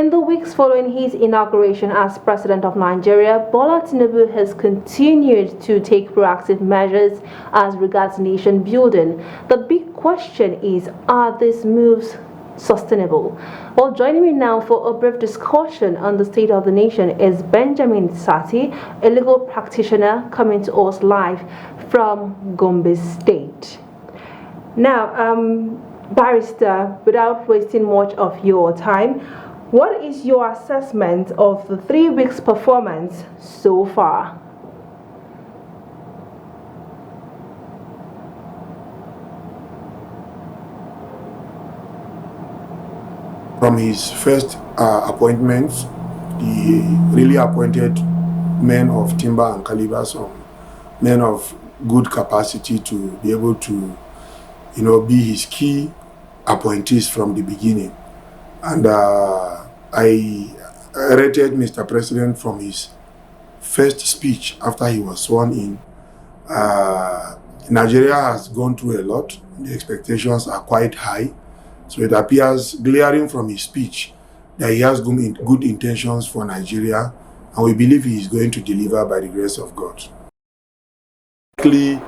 In the weeks following his inauguration as President of Nigeria, Bola Tinubu has continued to take proactive measures as regards nation building. The big question is, are these moves sustainable? Well, joining me now for a brief discussion on the state of the nation is Benjamin Sati, a legal practitioner coming to us live from Gombe State. Now, Barrister, without wasting much of your time, what is your assessment of the 3 weeks performance so far? From his first appointments, he really appointed men of timber and caliber, some men of good capacity to be able to, be his key appointees from the beginning. And I rated Mr. President from his first speech after he was sworn in. Nigeria has gone through a lot. The expectations are quite high. So it appears glaring from his speech that he has good intentions for Nigeria, and we believe he is going to deliver by the grace of God. To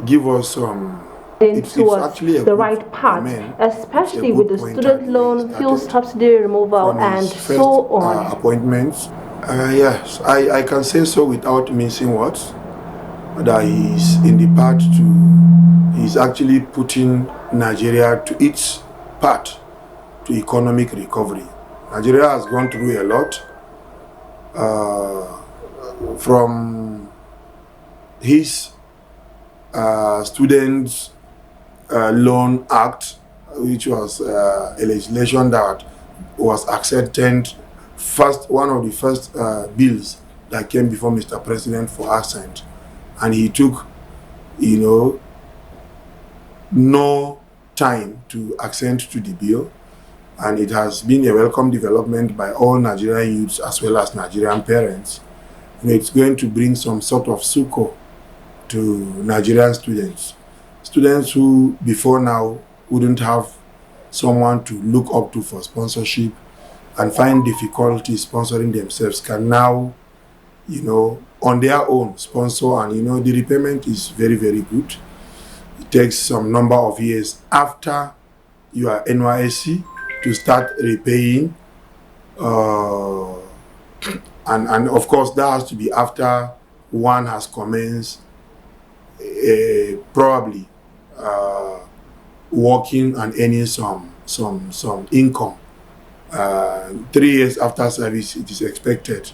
give us some towards the right path, especially with the student loan, fuel subsidy removal, and so on. Appointments. Yes, I can say so without mincing words, that he is in the path to, he's actually putting Nigeria to its path to economic recovery. Nigeria has gone through a lot. From his students Loan Act, which was a legislation that was accepted one of the first bills that came before Mr. President for assent, and he took, no time to assent to the bill, and it has been a welcome development by all Nigerian youths as well as Nigerian parents. It's going to bring some sort of succor to Nigerian students who before now wouldn't have someone to look up to for sponsorship and find difficulty sponsoring themselves, can now, on their own sponsor, and the repayment is very, very good. It takes some number of years after your NYSC to start repaying, and of course that has to be after one has commenced probably working and earning some income. 3 years after service, it is expected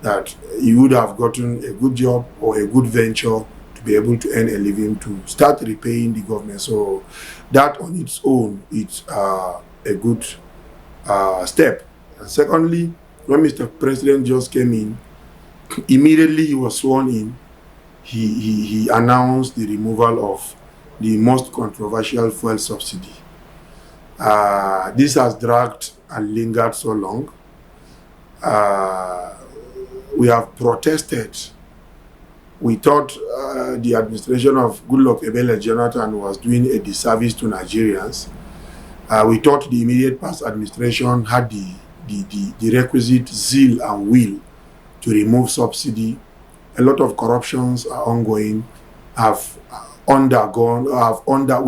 that you would have gotten a good job or a good venture to be able to earn a living to start repaying the government. So that on its own, it's a good step. And secondly, when Mr. President just came in, immediately he was sworn in, he announced the removal of the most controversial fuel subsidy. This has dragged and lingered so long. We have protested. We thought the administration of Goodluck Ebele Jonathan was doing a disservice to Nigerians. We thought the immediate past administration had the requisite zeal and will to remove subsidy. A lot of corruptions are ongoing, we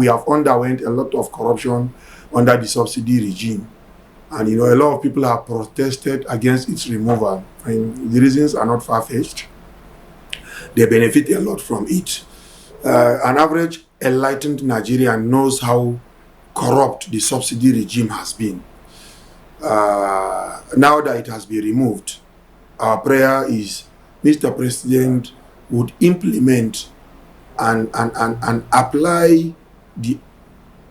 have underwent a lot of corruption under the subsidy regime. And a lot of people have protested against its removal. And the reasons are not far-fetched. They benefit a lot from it. An average enlightened Nigerian knows how corrupt the subsidy regime has been. Now that it has been removed, our prayer is Mr. President would implement and apply the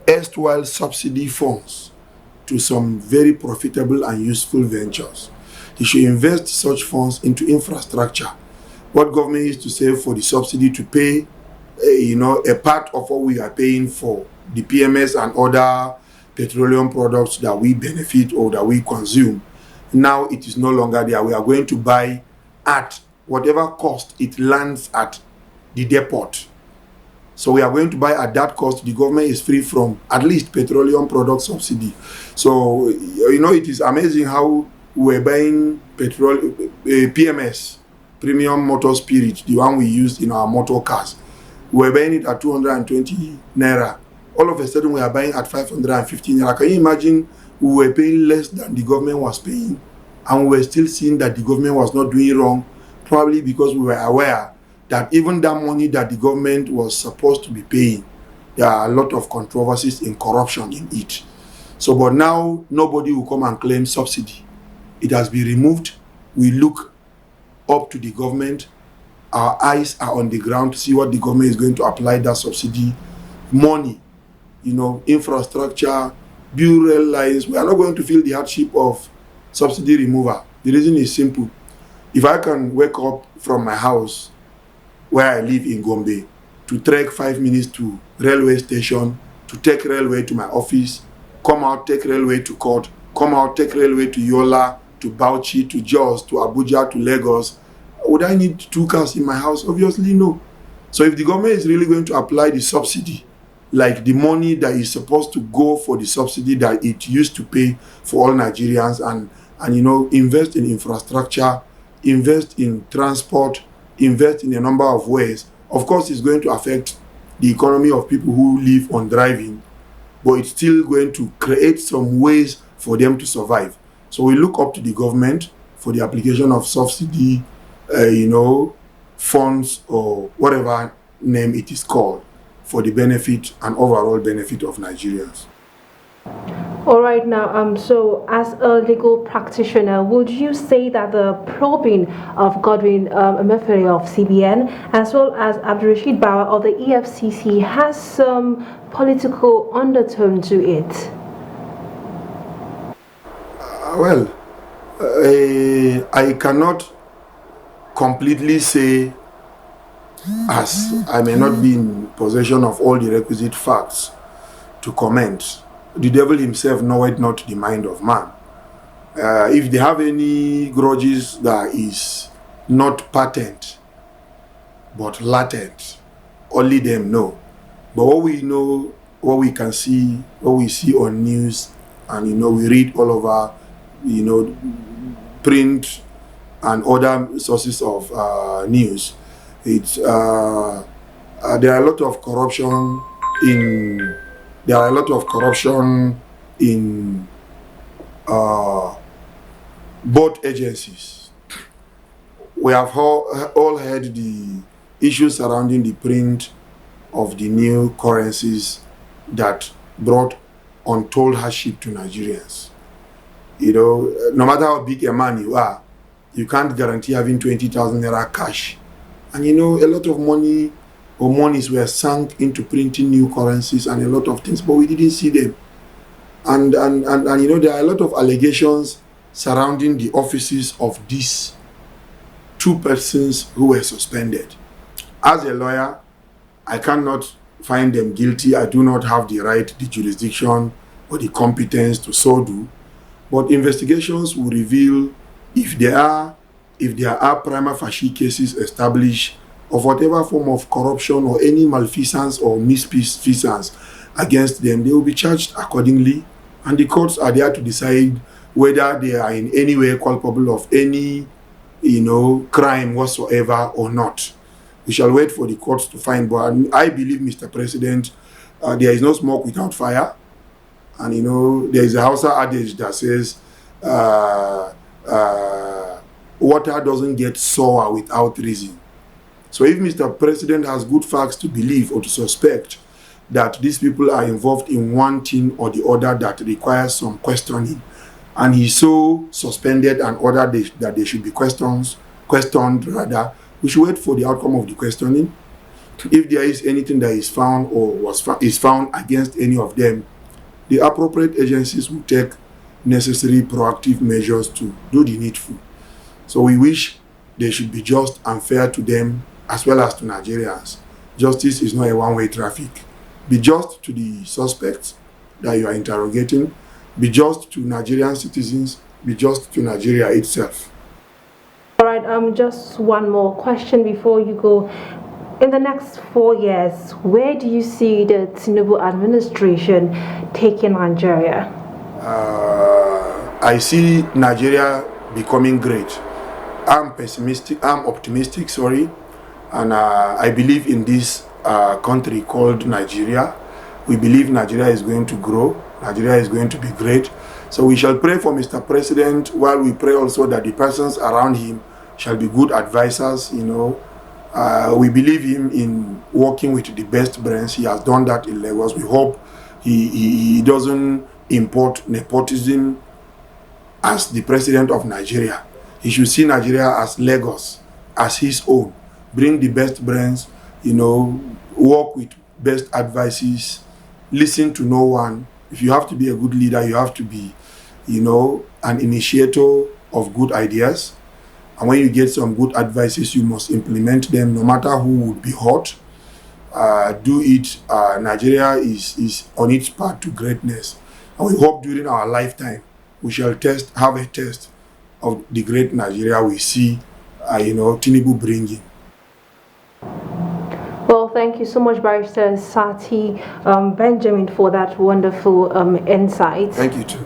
erstwhile subsidy funds to some very profitable and useful ventures. He should invest such funds into infrastructure. What government used to save for the subsidy to pay, a part of what we are paying for the PMS and other petroleum products that we benefit or that we consume. Now it is no longer there. We are going to buy at whatever cost it lands at the depot. So we are going to buy at that cost. The government is free from at least petroleum product subsidy. So, you know, it is amazing how we're buying petrol, PMS, premium motor spirit, the one we use in our motor cars. We're buying it at 220 naira. All of a sudden, we are buying at 550 naira. Can you imagine we were paying less than the government was paying, and we were still seeing that the government was not doing wrong, probably because we were aware that even that money that the government was supposed to be paying, there are a lot of controversies in corruption in it. So, but now nobody will come and claim subsidy. It has been removed. We look up to the government. Our eyes are on the ground to see what the government is going to apply that subsidy money, you know, infrastructure, build rail lines. We are not going to feel the hardship of subsidy removal. The reason is simple. If I can wake up from my house where I live in Gombe to trek 5 minutes to railway station, to take railway to my office, come out, take railway to court, come out, take railway to Yola, to Bauchi, to Jos, to Abuja, to Lagos, would I need 2 cars in my house? Obviously, no. So if the government is really going to apply the subsidy, like the money that is supposed to go for the subsidy that it used to pay for all Nigerians, and you know, invest in infrastructure, invest in transport, invest in a number of ways, of course it's going to affect the economy of people who live on driving, but it's still going to create some ways for them to survive. So we look up to the government for the application of subsidy, you know, funds or whatever name it is called, for the benefit and overall benefit of Nigerians. All right, now, so as a legal practitioner, would you say that the probing of Godwin Obaseki of CBN, as well as Abdulrashid Bawa of the EFCC, has some political undertone to it? I cannot completely say, as I may not be in possession of all the requisite facts to comment. The devil himself knoweth not the mind of man. If they have any grudges that is not patent but latent, only them know. But what we know, what we can see, what we see on news, and you know, we read all over, you know, print and other sources of news, it's there are a lot of corruption in. There are a lot of corruption in both agencies. We have all heard the issues surrounding the print of the new currencies that brought untold hardship to Nigerians. You know, no matter how big a man you are, you can't guarantee having 20,000 naira cash. And you know, a lot of money or monies were sunk into printing new currencies and a lot of things, but we didn't see them. And you know, there are a lot of allegations surrounding the offices of these 2 persons who were suspended. As a lawyer, I cannot find them guilty. I do not have the right, the jurisdiction, or the competence to so do. But investigations will reveal if there are prima facie cases established of whatever form of corruption or any malfeasance or misfeasance against them. They will be charged accordingly, and the courts are there to decide whether they are in any way culpable of any, you know, crime whatsoever or not. We shall wait for the courts to find. But I believe, Mr. President, there is no smoke without fire. And you know, there is a Hausa adage that says, water doesn't get sour without reason. So if Mr. President has good facts to believe or to suspect that these people are involved in one thing or the other that requires some questioning, and he so suspended and ordered that they should be questioned rather, we should wait for the outcome of the questioning. If there is anything that is found or is found against any of them, the appropriate agencies will take necessary proactive measures to do the needful. So we wish they should be just and fair to them as well as to Nigerians. Justice is not a one-way traffic. Be just to the suspects that you are interrogating. Be just to Nigerian citizens. Be just to Nigeria itself. All right, just one more question before you go. In the next 4 years, where do you see the Tinubu administration taking Nigeria? I see Nigeria becoming great. I'm optimistic, sorry, and I believe in this country called Nigeria. We believe Nigeria is going to grow, Nigeria is going to be great. So we shall pray for Mr. President, while we pray also that the persons around him shall be good advisors, you know. We believe him in working with the best brains. He has done that in Lagos. We hope he doesn't import nepotism as the president of Nigeria. He should see Nigeria as Lagos, as his own. Bring the best brains, you know, work with best advices, listen to no one. If you have to be a good leader, you have to be, you know, an initiator of good ideas. And when you get some good advices, you must implement them, no matter who would be hurt. Do it. Nigeria is on its path to greatness. And we hope during our lifetime, we shall have a test of the great Nigeria we see, you know, Tinubu bringing. Well, thank you so much, Barrister Sati Benjamin, for that wonderful insight. Thank you too.